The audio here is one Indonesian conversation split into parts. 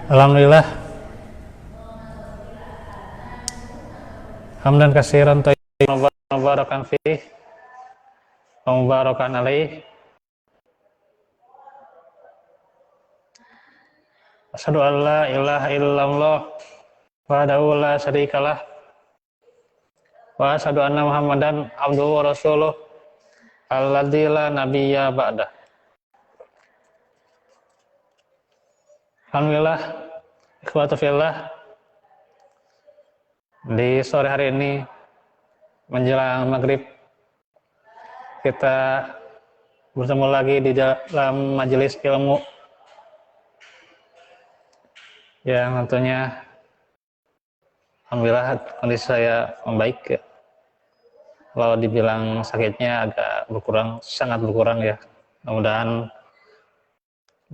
Alhamdulillah, hamdan katsiran thayyiban mubarakan fih wa mubarakan alaih. Asyhadu an la ilaha illallah wahdahu la syarikalah wa asyhadu anna Muhammadan abduhu wa rasuluh alladzi la nabiyya ba'dah. Alhamdulillah, ikhwatu fillah, di sore hari ini menjelang maghrib kita bertemu lagi di dalam majelis ilmu yang tentunya alhamdulillah kondisi saya membaik ya. Kalau dibilang sakitnya agak berkurang, sangat berkurang ya. Mudah-mudahan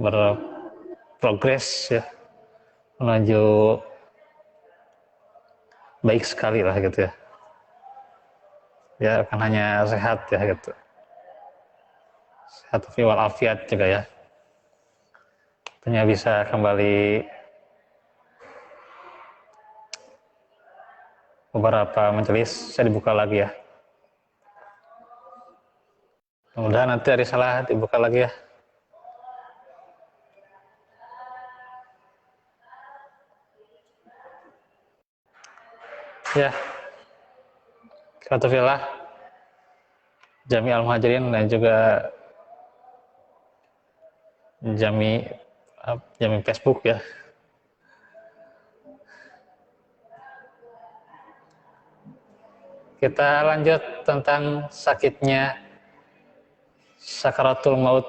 berprogres ya menuju baik sekali lah gitu ya. Ya kan hanya sehat ya gitu. Sehat walafiat juga ya. Tentunya bisa kembali beberapa majelis saya dibuka lagi ya. Mudah-mudahan nanti hari salah dibuka lagi ya. Ya, Alhamdulillah, Jami Al-Muhajirin dan juga Jami Facebook ya. Kita lanjut tentang sakitnya sakaratul maut.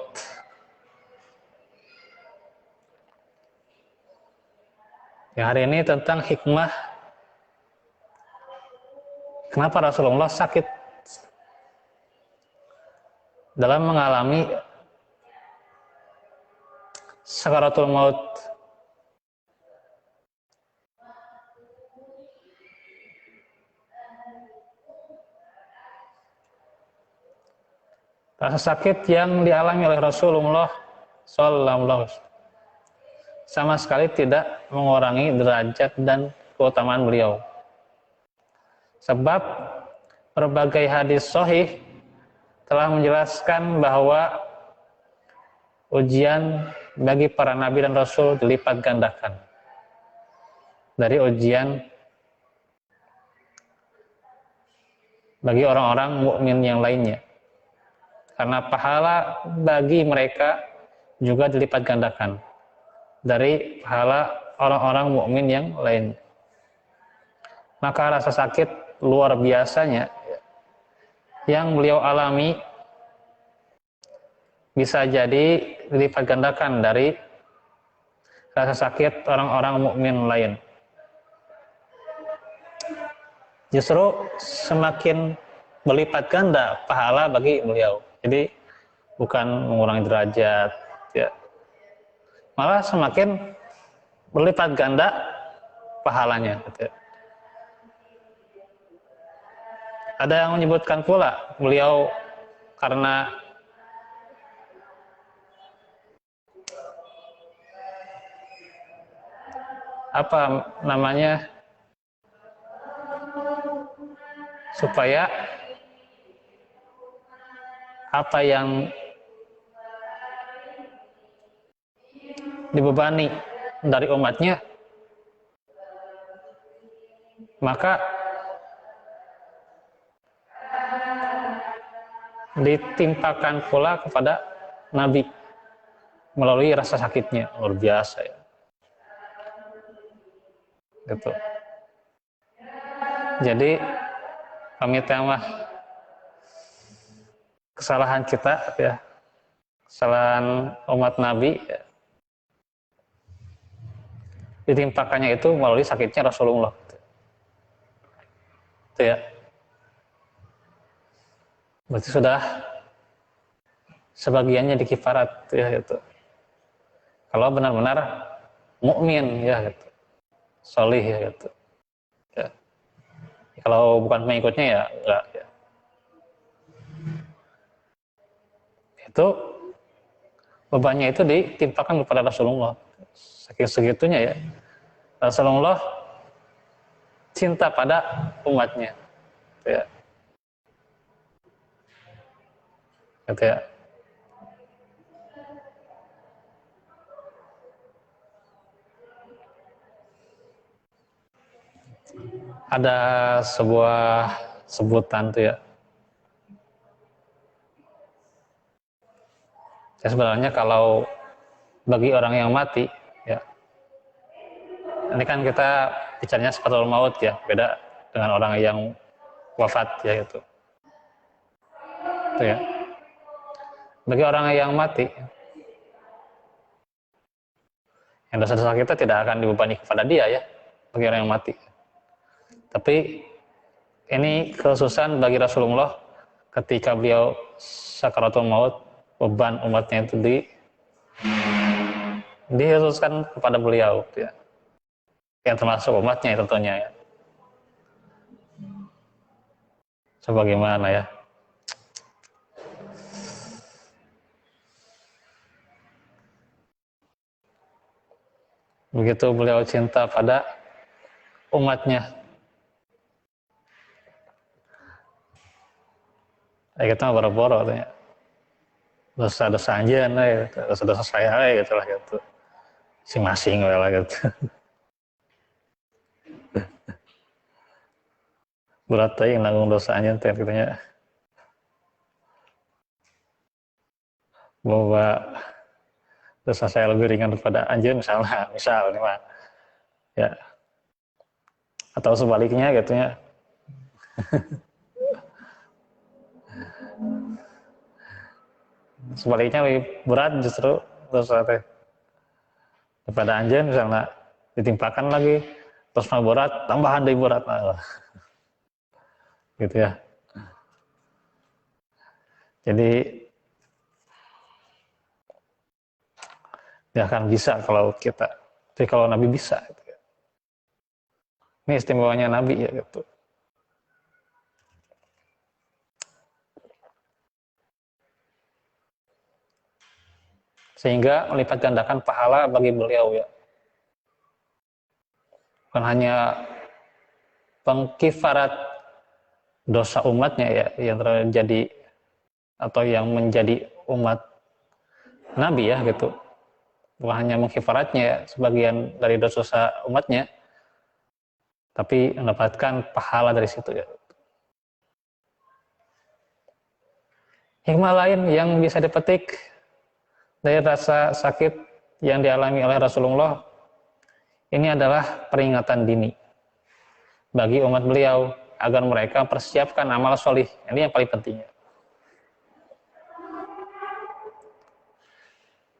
Yang hari ini tentang hikmah kenapa Rasulullah sakit dalam mengalami sakaratul maut. Rasa sakit yang dialami oleh Rasulullah SAW sama sekali tidak mengurangi derajat dan keutamaan beliau. Sebab berbagai hadis sahih telah menjelaskan bahwa ujian bagi para nabi dan rasul dilipat gandakan dari ujian bagi orang-orang mukmin yang lainnya. Karena pahala bagi mereka juga dilipat gandakan dari pahala orang-orang mukmin yang lain. Maka rasa sakit luar biasanya yang beliau alami bisa jadi dilipat gandakan dari rasa sakit orang-orang mukmin lain. Justru semakin berlipat ganda pahala bagi beliau. Jadi bukan mengurangi derajat ya. Malah semakin berlipat ganda pahalanya gitu ya. Ada yang menyebutkan pula beliau karena apa namanya, supaya apa yang dibebani dari umatnya maka ditimpakan pula kepada Nabi melalui rasa sakitnya. Luar biasa ya gitu. Jadi kami mah kesalahan kita ya, kesalahan umat Nabi ya, ditimpakannya itu melalui sakitnya Rasulullah itu ya. Berarti sudah sebagiannya dikifarat ya itu. Kalau benar-benar mukmin ya gitu, solih ya gitu ya. Kalau bukan pengikutnya ya enggak ya. Itu bebannya itu ditimpakan kepada Rasulullah. Saking segitunya ya Rasulullah cinta pada umatnya, gitu ya. Gitu ya. Ada sebuah sebutan tuh ya. Ya sebenarnya kalau bagi orang yang mati, ya, ini kan kita bicaranya sepatul maut ya, beda dengan orang yang wafat ya itu. Itu ya. Bagi orang yang mati, yang dosa-dosa kita tidak akan dibebani kepada dia ya, bagi orang yang mati. Tapi ini kekhususan bagi Rasulullah ketika beliau sakaratul maut, beban umatnya itu dikhususkan kepada beliau ya. Yang termasuk umatnya tentunya ya. Sebagaimana ya. Begitu beliau cinta pada umatnya. Kita mah boro-boro ya. Dosa-dosa anjeun dosa-dosa saya gitu lah gitu. Masing-masing lah gitu. Berat teh nanggung dosa anjeun teh katanya. Bahwa dosa saya lebih ringan daripada anjeun misalnya, misal nih mah. Ya. Atau sebaliknya gitu ya. Sebaliknya lebih berat justru dosa teh daripada anjeun misalnya ditimpakan lagi terus mah berat tambahan dari berat gitu ya. Jadi dia akan bisa kalau kita, tapi kalau Nabi bisa gitu ya. Ini istimewanya Nabi ya gitu. Sehingga melipat gandakan pahala bagi beliau ya. Bukan hanya pengkifarat dosa umatnya ya yang terjadi atau yang menjadi umat Nabi ya gitu. Bukan hanya mengkifaratnya ya, sebagian dari dosa umatnya, tapi mendapatkan pahala dari situ ya. Hikmah lain yang bisa dipetik dari rasa sakit yang dialami oleh Rasulullah ini adalah peringatan dini bagi umat beliau agar mereka persiapkan amal solih. Ini yang paling penting.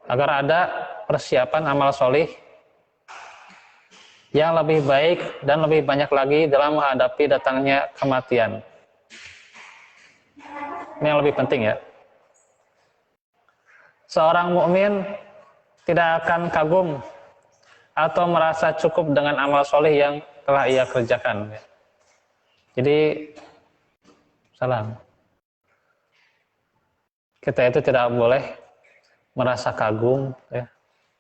Agar ada persiapan amal solih yang lebih baik dan lebih banyak lagi dalam menghadapi datangnya kematian. Ini yang lebih penting ya. Seorang mukmin tidak akan kagum atau merasa cukup dengan amal soleh yang telah ia kerjakan. Jadi, salam. Kita itu tidak boleh merasa kagum, ya,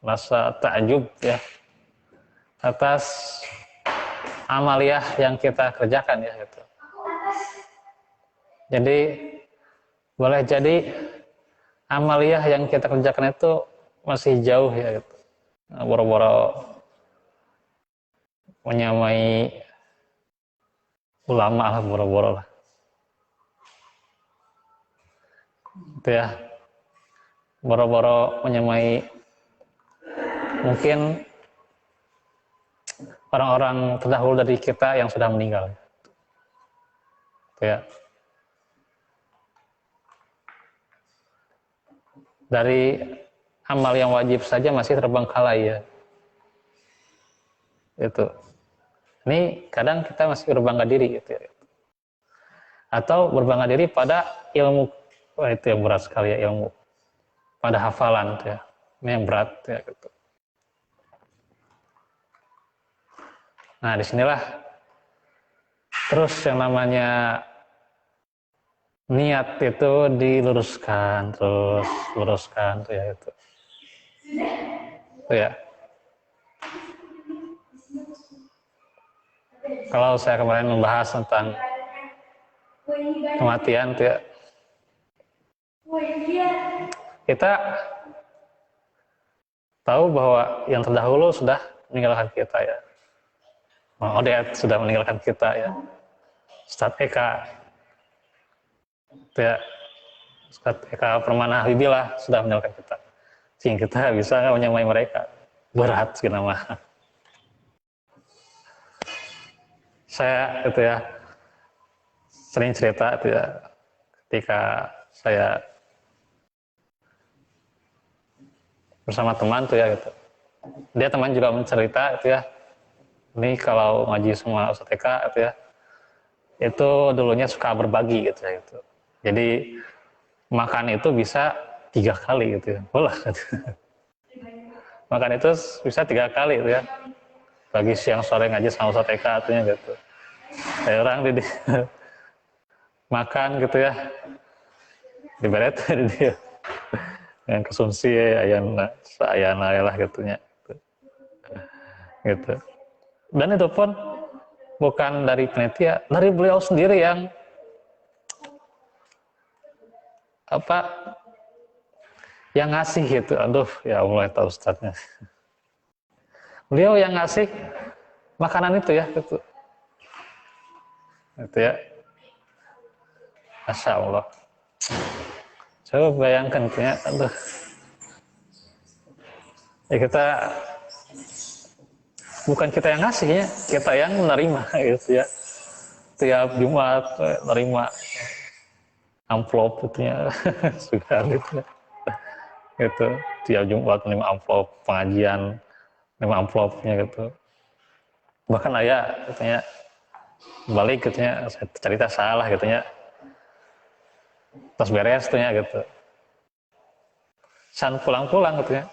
merasa takjub ya atas amaliyah yang kita kerjakan ya. Gitu. Jadi boleh jadi amaliyah yang kita kerjakan itu masih jauh ya. Gitu. Boro-boro menyamai ulama lah, boro-boro lah. Itu ya. Boro-boro menyamai mungkin orang-orang terdahulu dari kita yang sudah meninggal. Itu ya. Dari amal yang wajib saja masih terbengkalai ya. Itu. Ini kadang kita masih berbangga diri gitu ya. Atau berbangga diri pada ilmu. Wah, itu yang berat sekali ya, ilmu. Pada hafalan ya. Ini yang berat ya gitu. Nah, disinilah terus yang namanya niat itu diluruskan, terus luruskan tuh ya itu. Itu ya. Kalau saya kemarin membahas tentang kematian tuh ya, kita tahu bahwa yang terdahulu sudah meninggalkan kita ya. Odet sudah meninggalkan kita ya. Ustadz Eka, itu ya, Ustadz Eka Permana Habibillah sudah meninggalkan kita. Sehingga kita bisa nggak menyamai mereka. Berat sih nama. Saya itu ya sering cerita itu ya ketika saya bersama teman tuh ya gitu. Dia teman juga mencerita itu ya. Ini kalau ngaji sama Ustadz Eka itu ya, itu dulunya suka berbagi gitu ya gitu. Jadi makan itu bisa 3 kali gitu ya. Boleh gitu. Makan itu bisa 3 kali gitu ya. Pagi siang sore ngaji sama Ustadz Eka artinya gitu. Kayak orang di makan gitu ya. Diberet di dia. Yang konsumsi ayana lah gitunya. Gitu. Dan itu pun bukan dari panitia, dari beliau sendiri yang yang ngasih gitu. Aduh, ya Allah tahu Ustadznya. Beliau yang ngasih makanan itu ya gitu. Itu ya. Masya Allah. Coba bayangkan gitu ya. Aduh. Ya kita bukan kita yang ngasih ya, kita yang menerima gitu ya. Tiap Jumat menerima amplop gitu ya. Sudah gitu ya. Gitu. Tiap Jumat menerima amplop pengajian, menerima amplopnya gitu. Bahkan ayah katanya balik katanya saya cerita salah katanya tas beres katanya gitu. San pulang-pulang katanya.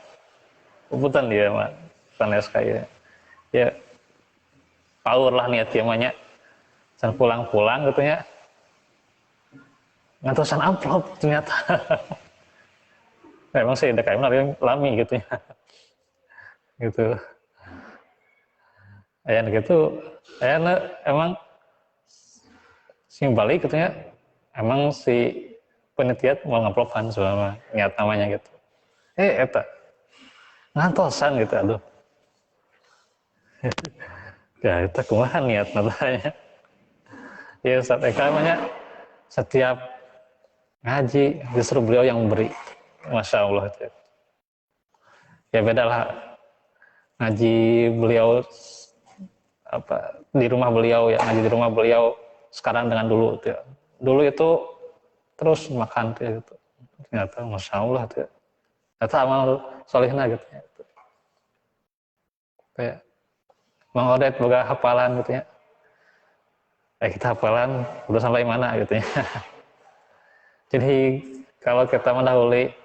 Kebutan dia mah sanes kayak ya power lah niat dia mahnya. San pulang-pulang katanya. Ngantosan amplop ternyata. Emang sih ada kayak lami gitu ya. Gitu. Ayah gitu. Ayah emang balik katanya emang si penitia mau ngamplopan selama niat namanya gitu. Eta ngantosan gitu aduh. Ya itu kumaha niat natanya. Ya Ustadz Eka namanya setiap ngaji justru beliau yang memberi. Masya Allah itu. Ya beda lah ngaji beliau di rumah beliau ya ngaji di rumah beliau sekarang dengan dulu gitu ya. Dulu itu terus makan tuh ya, gitu. Ternyata Masya Allah tuh ya. Ternyata amal solihna gitu ya. Kayak Bang Odet boga hafalan gitu ya. Kita hafalan udah sampai mana gitu ya. Jadi kalau kita mendahului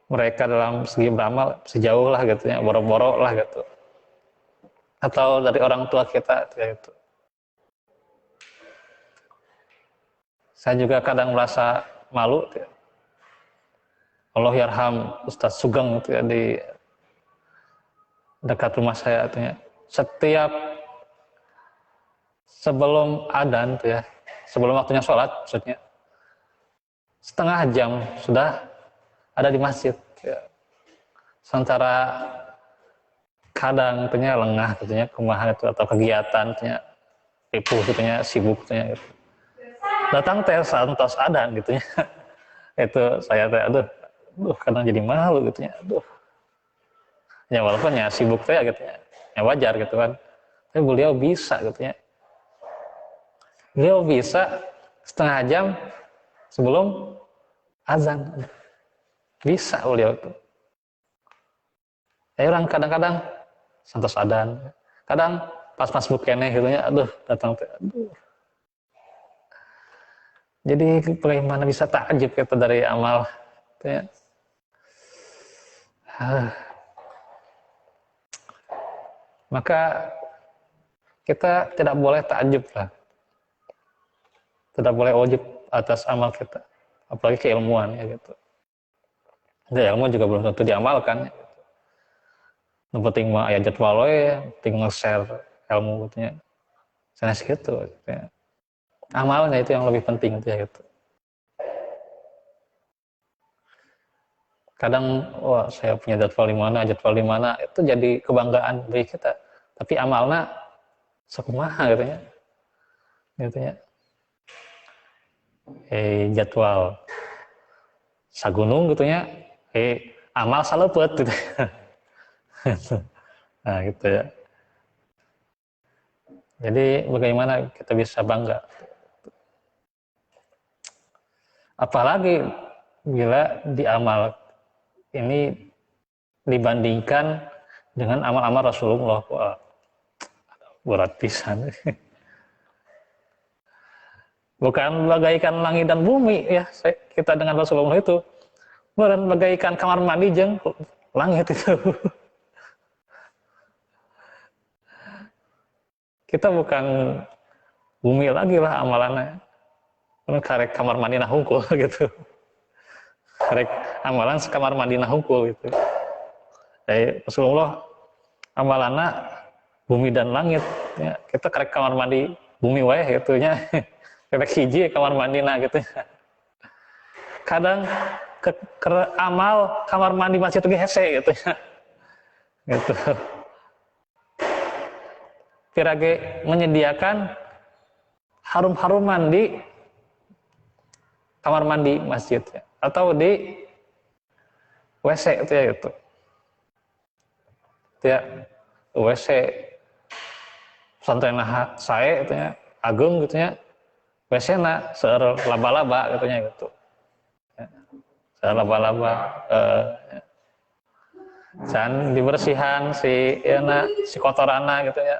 mereka dalam segi beramal sejauh lah gitu ya, boro-boro lah gitu. Atau dari orang tua kita gitu. Saya juga kadang merasa malu gitu ya. Allah yarham Ustadz Sugeng gitu ya, di dekat rumah saya gitu ya. Setiap sebelum adzan tuh ya, sebelum waktunya sholat maksudnya, setengah jam sudah ada di masjid. Ya. Sementara kadang tentunya lengah, tentunya kumaha itu atau kegiatan, tentunya ripuh, tentunya sibuk, tentunya gitu. Datang teh santos adzan gitu ya. Itu saya teh aduh kadang jadi malu gitu ya. Aduh. Ya walaupun ya sibuk teh gitu ya. Ya wajar gitu kan. Tapi beliau bisa gitu ya. Beliau bisa setengah jam sebelum azan. Bisa beliau itu. Ya orang kadang-kadang santos adan. Kadang pas masuk kene gitu ya, aduh datang teh aduh. Jadi bagaimana bisa takjub kita dari amal gitu ya. Maka kita tidak boleh takjub lah. Tidak boleh wajib atas amal kita. Apalagi keilmuan ya gitu. Ya, ilmu juga belum tentu diamalkan. Ya. Yang penting mah ayat jadwal ya, penting nge-share ilmu gitu ya. sanes gitu ya. Amalnya itu yang lebih penting tuh ya gitu. Kadang wah saya punya jadwal di mana itu jadi kebanggaan bagi kita, tapi amalnya sakumaha gitu ya jadwal sagunung gitu ya amal saleupeut gitu. Nah gitu ya, jadi bagaimana kita bisa bangga, apalagi bila di amal ini dibandingkan dengan amal-amal Rasulullah. Wah, berat pisan. Bukan bagaikan langit dan bumi ya kita dengan Rasulullah itu, bukan bagaikan kamar mandi jeung langit itu. Kita bukan bumi lagi lah amalannya, karek kamar mandi nah hungkul gitu, karek amalan sekamar mandi nah hungkul gitu. Jadi Rasulullah amalannya bumi dan langit ya, kita karek kamar mandi bumi wae gitu nya. Karek hiji kamar mandi nah gitu. Kadang amal kamar mandi masjid ge hese gitu ya. Gitu. Pirage menyediakan harum-haruman di kamar mandi masjid ya, atau di WC itu ya gitu. Ya, WC pesantren saya itu ya, Agung gitu ya. WC-na seueur laba-laba gitu nya gitu. Ya, seueur laba-laba dan dibersihan si kotoranna gitu ya.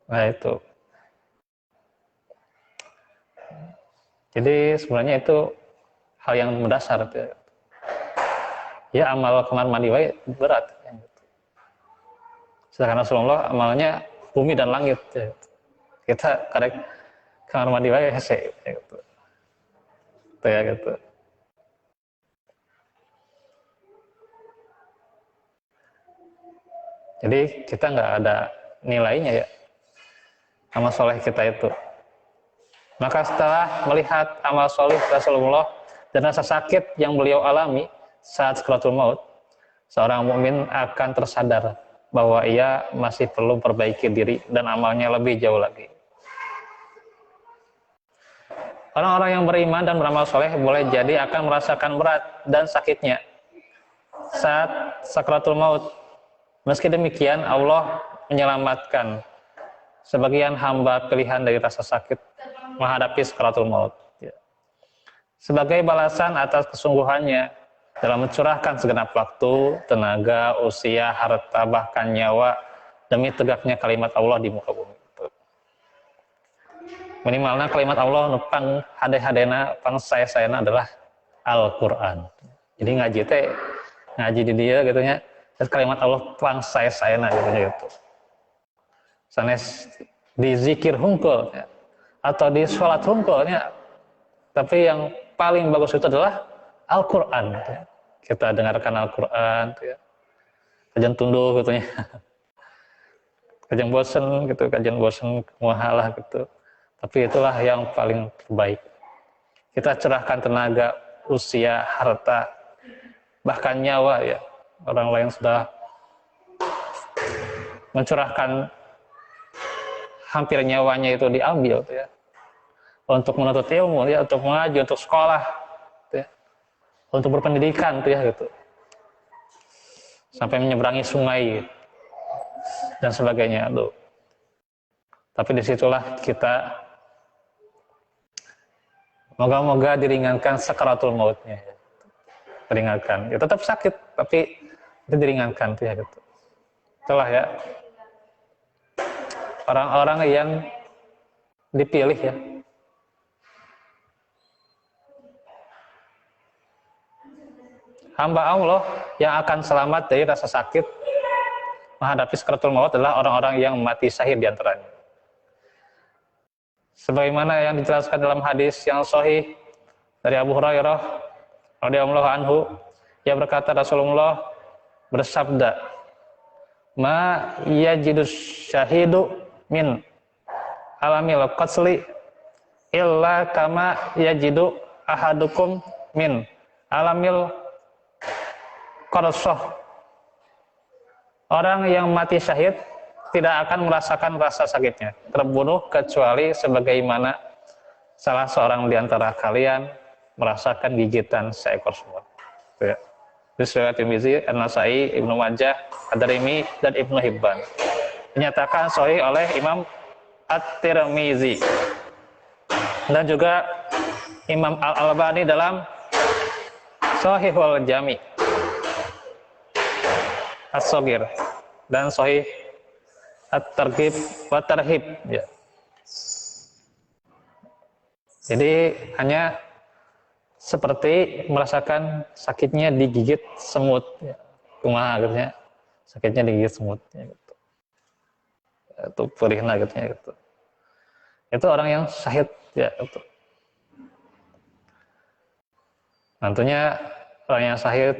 Nah itu. Jadi sebenarnya itu hal yang mendasar gitu ya. Ya amal kamar mandi wae berat ya, gitu. Sedangkan Rasulullah amalnya bumi dan langit ya. Kita karek kamar mandi wae hese ya, gitu. Itu ya gitu. Jadi kita nggak ada nilainya ya amal soleh kita itu. Maka setelah melihat amal soleh Rasulullah dan rasa sakit yang beliau alami saat sakaratul maut, seorang mukmin akan tersadar bahwa ia masih perlu perbaiki diri dan amalnya lebih jauh lagi. Orang-orang yang beriman dan beramal soleh boleh jadi akan merasakan berat dan sakitnya saat sakaratul maut. Meski demikian, Allah menyelamatkan sebagian hamba pilihan dari rasa sakit menghadapi sakaratul maut. Sebagai balasan atas kesungguhannya dalam mencurahkan segenap waktu, tenaga, usia, harta, bahkan nyawa demi tegaknya kalimat Allah di muka bumi. Minimalnya kalimat Allah nupang hade-hadena pang saya-sayana adalah Al-Qur'an. Jadi ngaji di dia gitu nya. Terus kalimat Allah pang saya-sayana gitu. Sanes di zikir hungkul ya, atau di sholat hungkul ya. Tapi yang paling bagus itu adalah Al-Qur'an gitu ya. Kita dengarkan Al-Qur'an gitu ya. Kajian tunduh gitu ya. Kajian bosen gitu, kajian bosen muhalah gitu. Tapi itulah yang paling terbaik. Kita cerahkan tenaga, usia, harta, bahkan nyawa ya. Orang lain sudah mencurahkan hampir nyawanya itu diambil tuh ya. Untuk menuntut ilmu ya, untuk mengaji, untuk sekolah tuh ya. Untuk berpendidikan tuh ya gitu. Sampai menyeberangi sungai dan sebagainya tuh. Tapi disitulah kita moga-moga diringankan sakaratul mautnya. Diringankan. Ya tetap sakit, tapi itu diringankan tuh ya gitu. Itulah ya. Orang-orang yang dipilih ya. Hamba Allah yang akan selamat dari rasa sakit menghadapi sakaratul maut adalah orang-orang yang mati syahid di antaranya. Sebagaimana yang dijelaskan dalam hadis yang sahih dari Abu Hurairah radhiyallahu anhu, yang berkata Rasulullah bersabda, ma yajidus syahidu min alamil qatli illa kama yajidu ahadukum min alamil qarsoh. Orang yang mati syahid tidak akan merasakan rasa sakitnya terbunuh kecuali sebagaimana salah seorang di antara kalian merasakan gigitan seekor semut. Ya. Riwayat Tirmizi, An-Nasai, Ibnu Majah, Ad-Darimi, dan Ibnu Hibban. Dinyatakan sahih oleh Imam At-Tirmizi dan juga Imam Al-Albani dalam Shahihul Jami' As-Shaghir dan Sahih At-Targhib wa Tarhib, ya. Jadi hanya seperti merasakan sakitnya digigit semut, ya. Kumaha gitu, sakitnya digigit semut, ya, gitu. Itu perihna gitu, ya, gitu. Itu orang yang syahid, ya, gitu. Tentunya orang yang syahid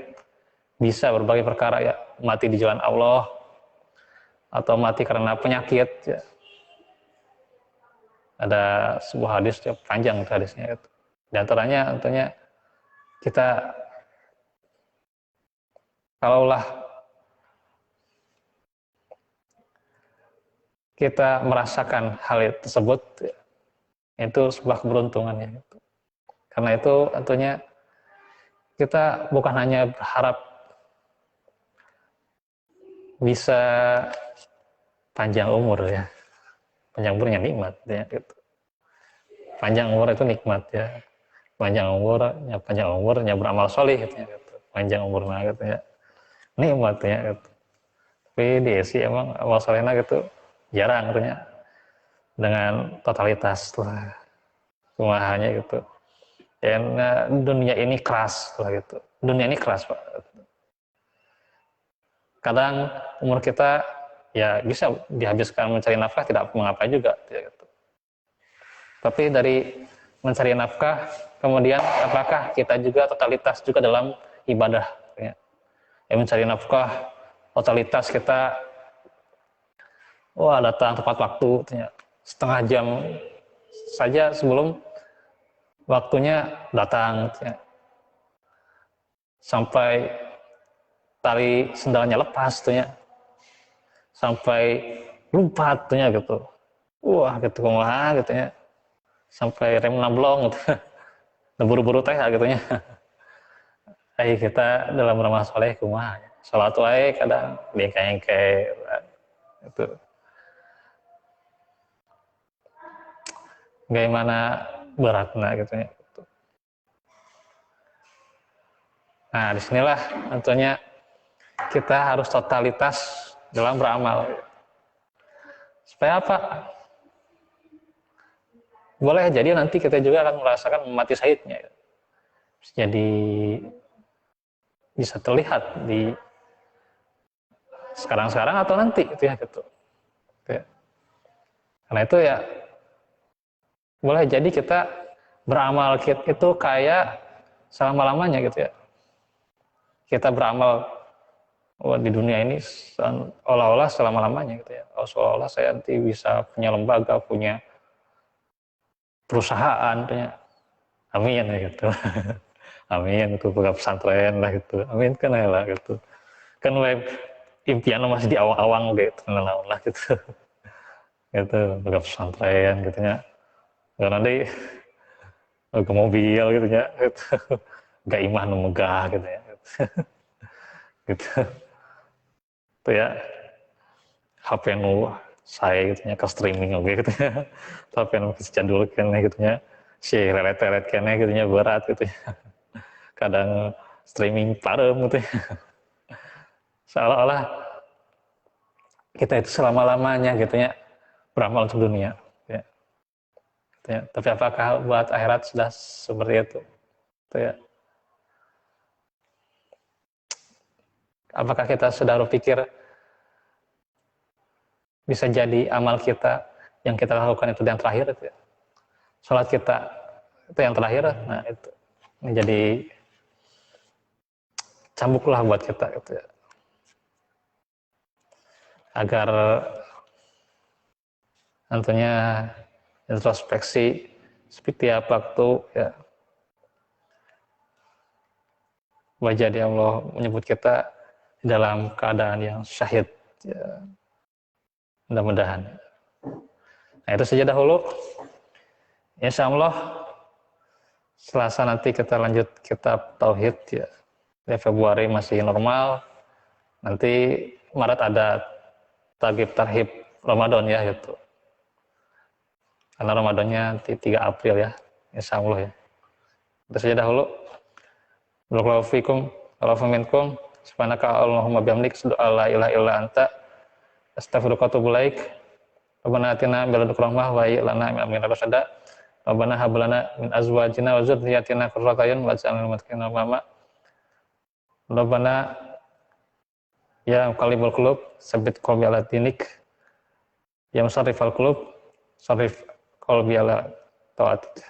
bisa berbagai perkara, ya, mati di jalan Allah atau mati karena penyakit, ya. Ada sebuah hadis, ya, panjang hadisnya, gitu. Di antaranya tentunya kita kalaulah kita merasakan hal tersebut, ya, itu sebuah keberuntungan, ya, gitu. Karena itu tentunya kita bukan hanya berharap bisa panjang umur, ya. Panjang umurnya nikmat, ya, gitu. Panjang umur itu nikmat, ya. Panjang umurnya beramal soleh, gitu, ya, gitu. Panjang umurnya, gitu, ya. Nikmat, ya, gitu. Tapi diisi emang amal solehnya gitu jarang, gitu, ya. Dengan totalitas lah, kumahanya gitu. Dan dunia ini keras, lah, gitu. Dunia ini keras, Pak. Kadang umur kita ya bisa dihabiskan mencari nafkah, tidak mengapa juga, ya, gitu. Tapi dari mencari nafkah, kemudian apakah kita juga totalitas juga dalam ibadah, ya. Mencari nafkah, totalitas kita, wah, datang tepat waktu, ya. Setengah jam saja sebelum waktunya datang, ya. Sampai tali sendalnya lepas, tuh, ya. Sampai lupa, tuh, ya, gitu. Wah, gitu, kumaha, gitu, ya. Sampai rem nablong, gitu. Buru-buru teh, gitu, ya. Kita dalam ramah soleh kumaha, salat wae kadang diengke-engke, itu. Bagaimana beratnya, gitu, ya. Nah, disinilah tentunya kita harus totalitas dalam beramal. Supaya apa? Boleh jadi nanti kita juga akan merasakan mati syahidnya. Jadi bisa terlihat di sekarang-sekarang atau nanti, gitu, ya, gitu. Ya. Karena itu, ya, boleh jadi kita beramal itu kayak selama-lamanya, gitu, ya. Kita beramal di dunia ini olah-olah selama-lamanya, gitu, ya. Seolah-olah saya nanti bisa punya lembaga, punya perusahaan, punya, amin, ya, gitu. Amin, itu buka pesantren lah, gitu. Amin kan, ya, lah, gitu. Kan impian masih di awang-awang, gitu, lah, gitu. Gitu, buka pesantren, gitu, ya. Dan nanti ke mobil, gitu, ya. Gitu. Gak imah nu megah, gitu, ya. Gitu. Itu, ya. HP nu saya, gitu, ya, ke streaming, oke, gitu, ya. HP nu jadul kene, gitu, ya. Si leret-leret kene, gitu, ya, berat, gitu, ya. Kadang streaming parem, gitu, ya. Seolah-olah kita itu selama-lamanya, gitu, ya, beramal untuk dunia, ya. Gitu, ya. Tapi apakah buat akhirat sudah seperti itu? Gitu, ya. Apakah kita sudah berpikir bisa jadi amal kita yang kita lakukan itu yang terakhir, itu, ya. Sholat kita itu yang terakhir, nah itu menjadi cambuk lah buat kita, gitu, ya. agar tentunya introspeksi setiap waktu ya. Wajah Allah menyebut kita dalam keadaan yang syahid ya. Mudah-mudahan. Nah itu saja dahulu. Insya Allah Selasa nanti kita lanjut kitab Tauhid ya. Di Februari masih normal. Nanti Maret ada tarhib Ramadan ya itu. Karena Ramadannya 3 April ya. Insya Allah ya. Itu saja dahulu. Barakallahu fikum, wa'alafu minkum, subhanaka Allahumma bihamdik, asyhadu an la ilaha illa anta, astaghfiruka wa atubu ilaik. Rabbana atina min ladunka rahmah wa hayyi' lana min amrina rasyada. Rabbana hab lana min azwajina wa dzurriyyatina qurrata a'yun waj'alna lil muttaqina imama. Rabbana ya muqallibal qulub, tsabbit qalbi ala dinik. Ya musarrifal qulub, sarrif qalbi ala ta'atik.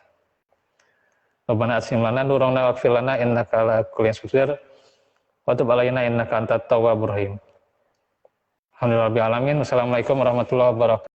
Rabbana atsim lana nuran waghfir lana innaka ala kulli syai'in qadir wa tub alaina innaka antat tawwabur rahim. Alhamdulillahirabbil alamin. Wassalamualaikum warahmatullahi wabarakatuh.